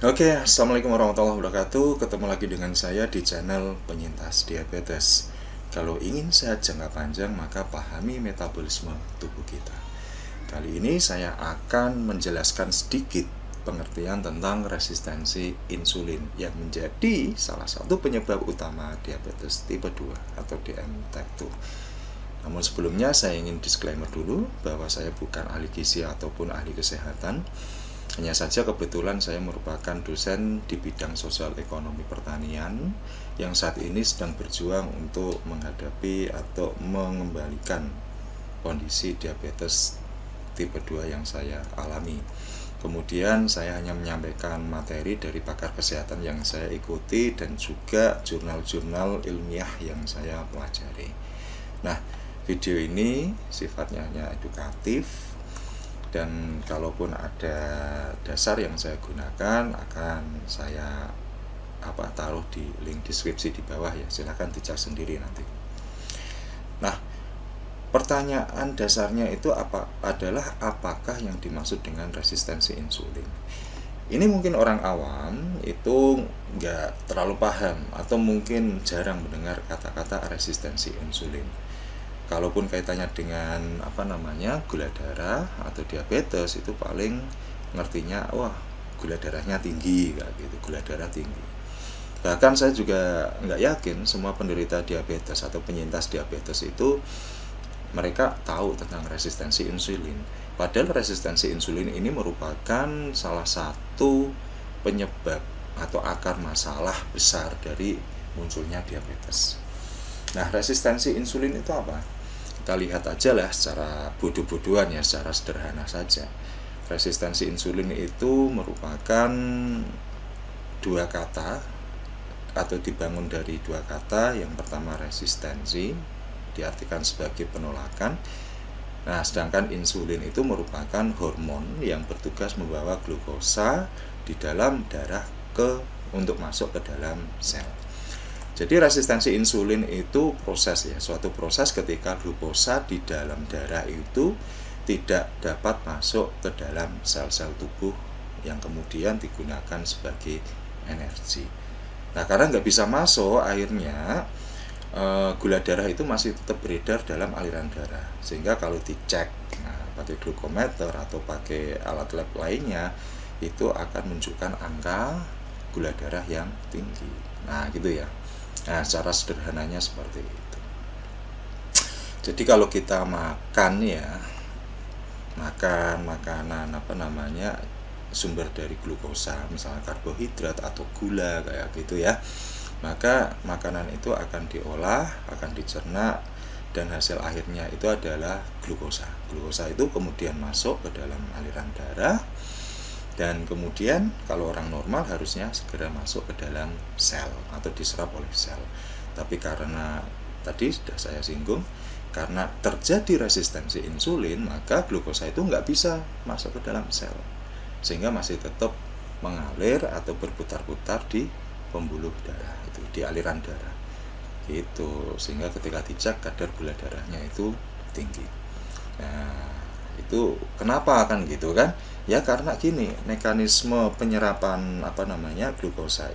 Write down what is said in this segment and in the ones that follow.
Oke, assalamualaikum warahmatullahi wabarakatuh. Ketemu lagi dengan saya di channel Penyintas Diabetes. Kalau ingin sehat jangka panjang, maka pahami metabolisme tubuh kita. Kali ini saya akan menjelaskan sedikit pengertian tentang resistensi insulin yang menjadi salah satu penyebab utama diabetes tipe 2 atau DM type 2. Namun sebelumnya saya ingin disclaimer dulu bahwa saya bukan ahli gizi ataupun ahli kesehatan. Hanya saja kebetulan saya merupakan dosen di bidang sosial ekonomi pertanian yang saat ini sedang berjuang untuk menghadapi atau mengembalikan kondisi diabetes tipe 2 yang saya alami. Kemudian saya hanya menyampaikan materi dari pakar kesehatan yang saya ikuti dan juga jurnal-jurnal ilmiah yang saya pelajari. Nah, video ini sifatnya hanya edukatif, dan kalaupun ada dasar yang saya gunakan akan saya taruh di link deskripsi di bawah ya, silahkan dicek sendiri nanti. Nah, pertanyaan dasarnya itu adalah apakah yang dimaksud dengan resistensi insulin. Ini mungkin orang awam itu nggak terlalu paham atau mungkin jarang mendengar kata-kata resistensi insulin. Kalaupun kaitannya dengan gula darah atau diabetes, itu paling ngertinya wah gula darahnya tinggi kayak gitu, gula darah tinggi. Bahkan saya juga nggak yakin semua penderita diabetes atau penyintas diabetes itu mereka tahu tentang resistensi insulin. Padahal resistensi insulin ini merupakan salah satu penyebab atau akar masalah besar dari munculnya diabetes. Nah, resistensi insulin itu apa? Kita lihat aja lah secara bodoh-bodohan ya, secara sederhana saja. Resistensi insulin itu merupakan dua kata atau dibangun dari dua kata. Yang pertama resistensi, diartikan sebagai penolakan. Nah, sedangkan insulin itu merupakan hormon yang bertugas membawa glukosa di dalam darah untuk masuk ke dalam sel. Jadi resistensi insulin itu proses ya, suatu proses ketika glukosa di dalam darah itu tidak dapat masuk ke dalam sel-sel tubuh yang kemudian digunakan sebagai energi. Nah, karena nggak bisa masuk, akhirnya gula darah itu masih tetap beredar dalam aliran darah, sehingga kalau dicek pakai glukometer atau pakai alat lab lainnya itu akan menunjukkan angka gula darah yang tinggi. Nah, gitu ya. Nah, secara sederhananya seperti itu. Jadi kalau kita makan makanan sumber dari glukosa, misalnya karbohidrat atau gula kayak gitu ya, maka makanan itu akan diolah, akan dicerna, dan hasil akhirnya itu adalah glukosa. Glukosa itu kemudian masuk ke dalam aliran darah, dan kemudian kalau orang normal harusnya segera masuk ke dalam sel atau diserap oleh sel. Tapi karena tadi sudah saya singgung, karena terjadi resistensi insulin, maka glukosa itu nggak bisa masuk ke dalam sel, sehingga masih tetap mengalir atau berputar-putar di pembuluh darah itu, di aliran darah gitu, sehingga ketika dicek kadar gula darahnya itu tinggi. Nah, itu kenapa kan gitu kan? Ya karena gini, mekanisme penyerapan glukosa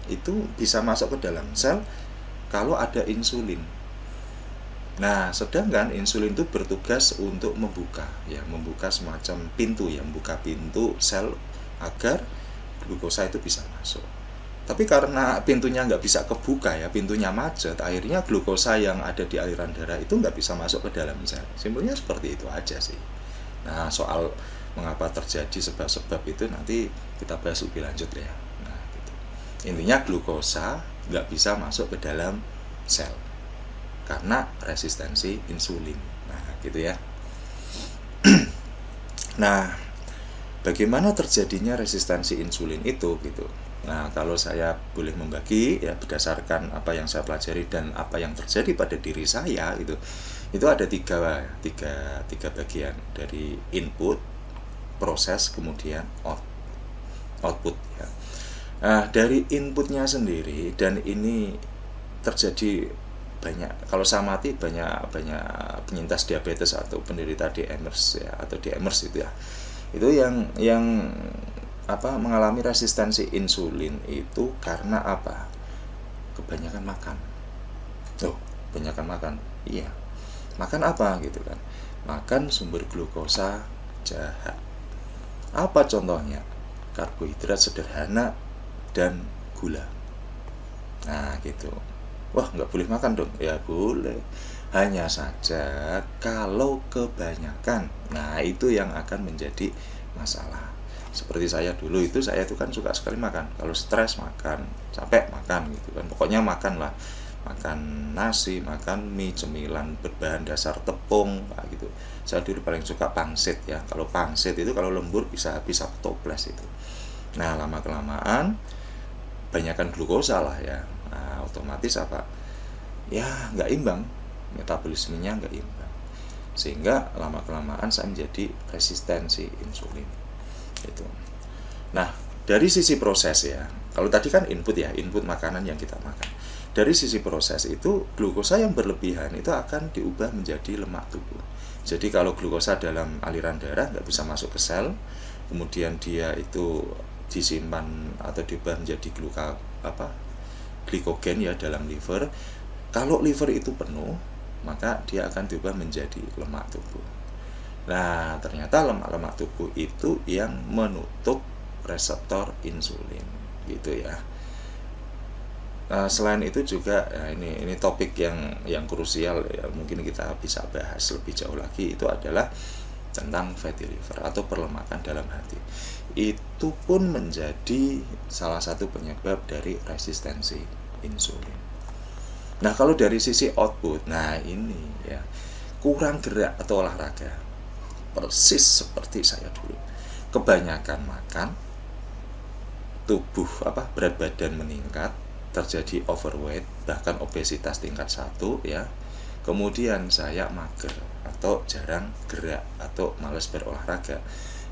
itu bisa masuk ke dalam sel kalau ada insulin. Nah, sedangkan insulin itu bertugas untuk membuka semacam pintu ya, membuka pintu sel agar glukosa itu bisa masuk. Tapi karena pintunya nggak bisa kebuka ya, pintunya macet, akhirnya glukosa yang ada di aliran darah itu nggak bisa masuk ke dalam sel. Simpelnya seperti itu aja sih. Nah, soal mengapa terjadi sebab-sebab itu nanti kita bahas lebih lanjut ya. Nah, gitu. Intinya glukosa nggak bisa masuk ke dalam sel karena resistensi insulin. Nah, gitu ya. Nah, bagaimana terjadinya resistensi insulin itu gitu. Nah, kalau saya boleh membagi ya berdasarkan apa yang saya pelajari dan apa yang terjadi pada diri saya gitu. Itu ada tiga bagian, dari input, proses, kemudian output ya. Nah, dari inputnya sendiri, dan ini terjadi banyak, kalau saya amati banyak penyintas diabetes atau penderita DMers ya, atau DMers itu ya, itu yang mengalami resistensi insulin itu karena apa? Kebanyakan makan. Kebanyakan makan. Iya. Makan apa gitu kan? Makan sumber glukosa jahat. Apa contohnya? Karbohidrat sederhana dan gula. Nah gitu. Wah, nggak boleh makan dong. Ya boleh, hanya saja kalau kebanyakan, nah itu yang akan menjadi masalah. Seperti saya dulu itu, saya itu kan suka sekali makan. Kalau stres makan, capek makan gitu kan. Pokoknya makan lah, makan nasi, makan mie, cemilan berbahan dasar tepung gitu. Saya dulu paling suka pangsit ya. Kalau pangsit itu kalau lembur bisa habis 1 toples itu. Nah lama kelamaan banyakkan glukosa lah ya. Nah otomatis apa? Ya nggak imbang, metabolismenya nggak imbang, sehingga lama kelamaan saya menjadi resistensi insulin itu. Nah dari sisi proses ya, kalau tadi kan input ya, input makanan yang kita makan. Dari sisi proses itu, glukosa yang berlebihan itu akan diubah menjadi lemak tubuh. Jadi kalau glukosa dalam aliran darah nggak bisa masuk ke sel, kemudian dia itu disimpan atau diubah menjadi glikogen ya dalam liver. Kalau liver itu penuh, maka dia akan diubah menjadi lemak tubuh. Nah, ternyata lemak-lemak tubuh itu yang menutup reseptor insulin, gitu ya. Nah, selain itu juga, ya ini topik yang krusial ya, mungkin kita bisa bahas lebih jauh lagi, itu adalah tentang fatty liver atau perlemakan dalam hati. Itu pun menjadi salah satu penyebab dari resistensi insulin. Nah kalau dari sisi output, nah ini ya, kurang gerak atau olahraga, persis seperti saya dulu. Kebanyakan makan, tubuh berat badan meningkat, terjadi overweight, bahkan obesitas tingkat 1 ya. Kemudian saya mager atau jarang gerak atau malas berolahraga.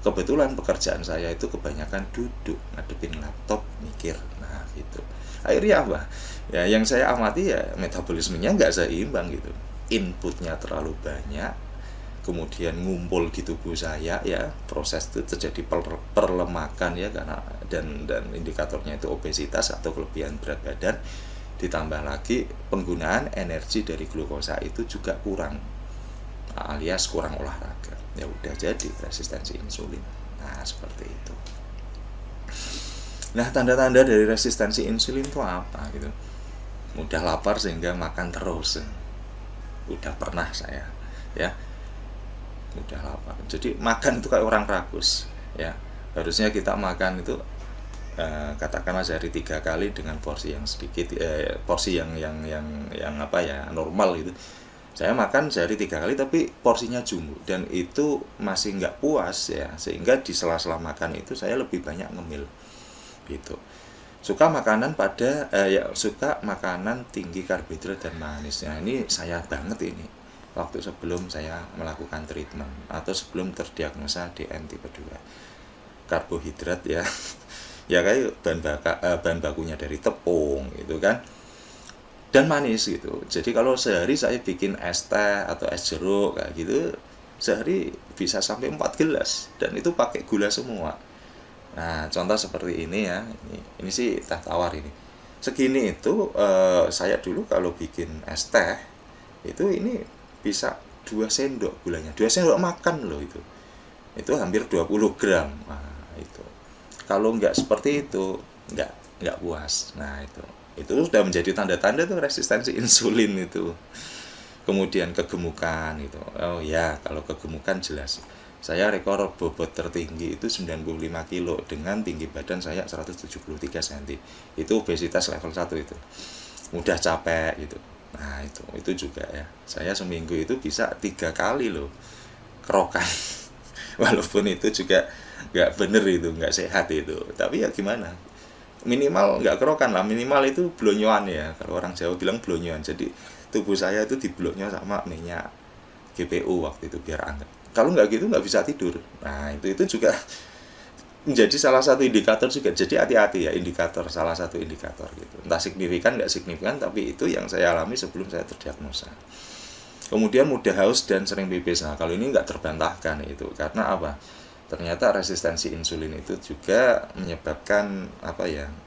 Kebetulan pekerjaan saya itu kebanyakan duduk, ngadepin laptop, mikir, nah gitu. Akhirnya apa? Ya yang saya amati ya metabolismenya nggak seimbang gitu. Inputnya terlalu banyak, kemudian ngumpul di tubuh saya ya, proses itu terjadi perlemakan ya, karena dan indikatornya itu obesitas atau kelebihan berat badan, ditambah lagi penggunaan energi dari glukosa itu juga kurang, alias kurang olahraga. Ya udah jadi resistensi insulin. Nah seperti itu. Nah tanda-tanda dari resistensi insulin itu apa gitu? Mudah lapar sehingga makan terus. Udah pernah saya ya, mudah lapar. Jadi makan itu kayak orang rakus ya. Harusnya kita makan itu katakanlah sehari 3 kali dengan porsi yang sedikit, porsi yang normal gitu. Saya makan sehari 3 kali tapi porsinya jumbo, dan itu masih nggak puas ya, sehingga di sela-sela makan itu saya lebih banyak ngemil gitu. Suka makanan suka makanan tinggi karbohidrat dan manis. Nah ini saya banget ini waktu sebelum saya melakukan treatment atau sebelum terdiagnosa DM tipe 2. Karbohidrat ya ya kayak bahan bakunya dari tepung gitu kan, dan manis gitu. Jadi kalau sehari saya bikin es teh atau es jeruk kayak gitu, sehari bisa sampai 4 gelas, dan itu pakai gula semua. Nah contoh seperti ini ya, ini sih teh tawar ini segini itu, saya dulu kalau bikin es teh itu ini bisa 2 sendok gulanya, 2 sendok makan loh, itu hampir 20 gram. Nah itu kalau nggak seperti itu nggak puas. Nah itu sudah menjadi tanda-tanda tuh resistensi insulin itu. Kemudian kegemukan itu, oh ya kalau kegemukan jelas, saya rekor bobot tertinggi itu 95 kilo dengan tinggi badan saya 173 cm. Itu obesitas level 1 itu. Mudah capek gitu. Nah, itu juga ya. Saya seminggu itu bisa 3 kali loh kerokan. Walaupun itu juga nggak bener, itu nggak sehat itu. Tapi ya gimana? Minimal nggak kerokan lah, minimal itu blonyoan ya. Kalau orang Jawa bilang blonyoan. Jadi tubuh saya itu dibloknya sama minyak GPU waktu itu biar anget. Kalau nggak gitu nggak bisa tidur. Nah itu juga menjadi salah satu indikator juga. Jadi hati-hati ya, salah satu indikator gitu. Entah signifikan nggak signifikan, tapi itu yang saya alami sebelum saya terdiagnosa. Kemudian mudah haus dan sering pipis. Nah kalau ini nggak terbantahkan itu, karena apa? ternyata resistensi insulin itu juga menyebabkan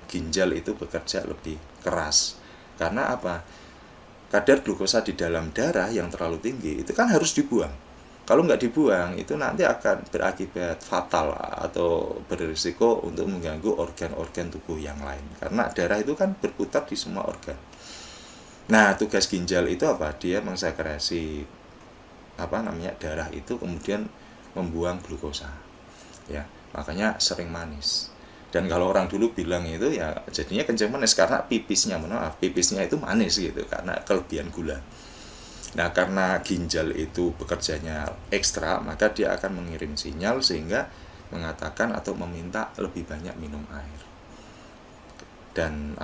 ginjal itu bekerja lebih keras. Karena apa? Kadar glukosa di dalam darah yang terlalu tinggi itu kan harus dibuang. Kalau nggak dibuang itu nanti akan berakibat fatal atau berisiko untuk mengganggu organ-organ tubuh yang lain. Karena darah itu kan berputar di semua organ. Nah, tugas ginjal itu apa? Dia mengsekresi darah itu kemudian membuang glukosa. Ya, makanya sering manis. Dan kalau orang dulu bilang itu ya jadinya kencing manis karena pipisnya itu manis gitu karena kelebihan gula. Nah, karena ginjal itu bekerjanya ekstra, maka dia akan mengirim sinyal sehingga mengatakan atau meminta lebih banyak minum air. Dan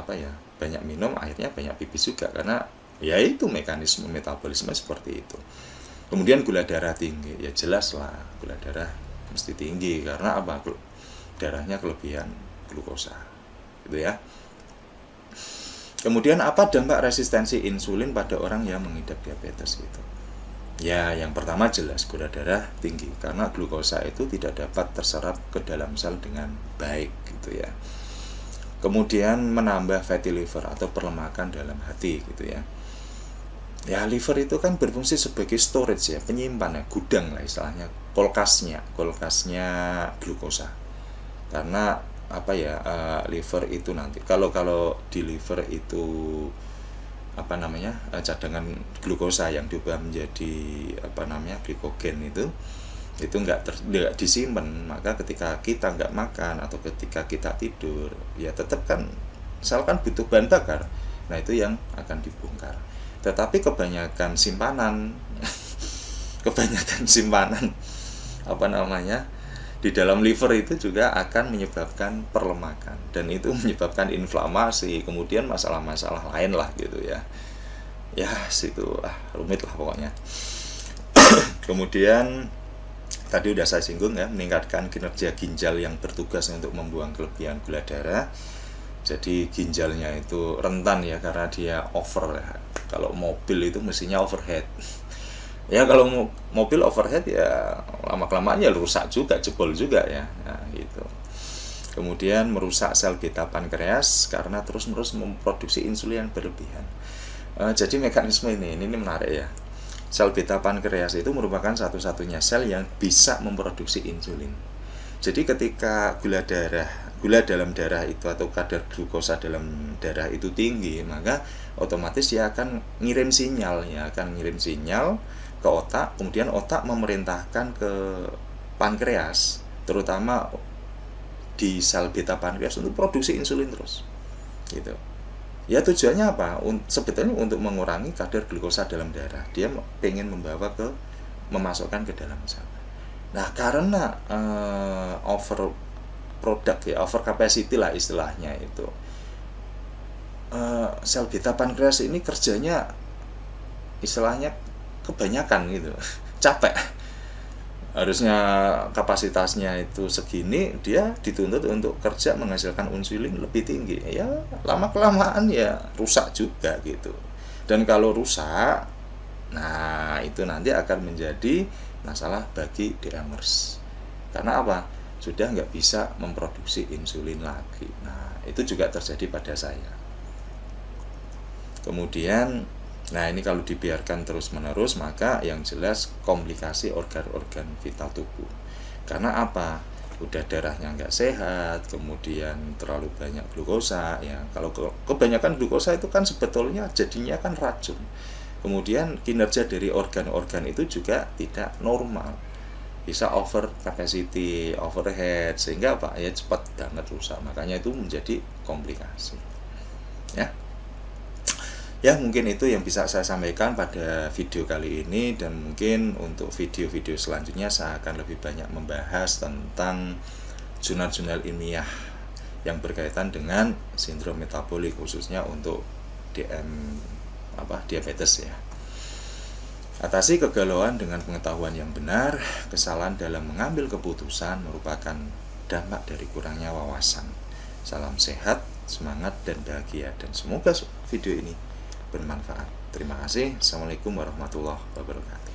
banyak minum akhirnya banyak pipis juga karena ya itu mekanisme metabolisme seperti itu. Kemudian gula darah tinggi, ya jelas lah gula darah mesti tinggi karena darahnya kelebihan glukosa, gitu ya. Kemudian apa dampak resistensi insulin pada orang yang mengidap diabetes gitu? Ya, yang pertama jelas gula darah tinggi karena glukosa itu tidak dapat terserap ke dalam sel dengan baik gitu ya. Kemudian menambah fatty liver atau perlemakan dalam hati gitu ya. Ya, liver itu kan berfungsi sebagai storage ya, penyimpan ya, gudang lah istilahnya, kulkasnya glukosa. Karena liver itu nanti kalau di liver itu cadangan glukosa yang diubah menjadi glikogen itu nggak disimpan, maka ketika kita nggak makan atau ketika kita tidur ya tetap kan sel kan butuh bahan bakar. Nah, itu yang akan dibongkar. Tetapi kebanyakan simpanan di dalam liver itu juga akan menyebabkan perlemakan dan itu menyebabkan inflamasi, kemudian masalah-masalah lain lah gitu ya. Ya, situ rumit lah pokoknya. Kemudian tadi udah saya singgung ya, meningkatkan kinerja ginjal yang bertugas untuk membuang kelebihan gula darah. Jadi ginjalnya itu rentan ya karena dia over ya. Kalau mobil itu mestinya overhead. Ya kalau mobil overhead ya lama-kelamaan ya rusak juga, jebol juga ya. Nah, gitu. Kemudian merusak sel beta pankreas karena terus-menerus memproduksi insulin yang berlebihan. Jadi mekanisme ini menarik ya. Sel beta pankreas itu merupakan satu-satunya sel yang bisa memproduksi insulin. Jadi ketika gula dalam darah itu atau kadar glukosa dalam darah itu tinggi, maka otomatis dia akan ngirim sinyal ke otak, kemudian otak memerintahkan ke pankreas, terutama di sel beta pankreas untuk produksi insulin terus. Gitu. Ya tujuannya apa? Sebetulnya untuk mengurangi kadar glukosa dalam darah. Dia pengen memasukkan ke dalam sel. Nah, karena over capacity lah istilahnya itu. Sel beta pankreas ini kerjanya istilahnya kebanyakan gitu, capek. Harusnya kapasitasnya itu segini, dia dituntut untuk kerja menghasilkan insulin lebih tinggi. Ya lama-kelamaan ya rusak juga gitu. Dan kalau rusak, nah itu nanti akan menjadi masalah bagi DMers. Karena apa? Sudah nggak bisa memproduksi insulin lagi. Nah, itu juga terjadi pada saya. Kemudian nah ini kalau dibiarkan terus-menerus maka yang jelas komplikasi organ-organ vital tubuh. Karena apa? Udah darahnya nggak sehat, kemudian terlalu banyak glukosa ya. Kalau kebanyakan glukosa itu kan sebetulnya jadinya kan racun. Kemudian kinerja dari organ-organ itu juga tidak normal. Bisa over capacity, overhead sehingga ya cepat banget rusak. Makanya itu menjadi komplikasi. Ya mungkin itu yang bisa saya sampaikan pada video kali ini, dan mungkin untuk video-video selanjutnya saya akan lebih banyak membahas tentang jurnal-jurnal ilmiah yang berkaitan dengan sindrom metabolik khususnya untuk diabetes ya. Atasi kegalauan dengan pengetahuan yang benar. Kesalahan dalam mengambil keputusan merupakan dampak dari kurangnya wawasan. Salam sehat, semangat dan bahagia, dan semoga video ini bermanfaat. Terima kasih. Assalamualaikum warahmatullahi wabarakatuh.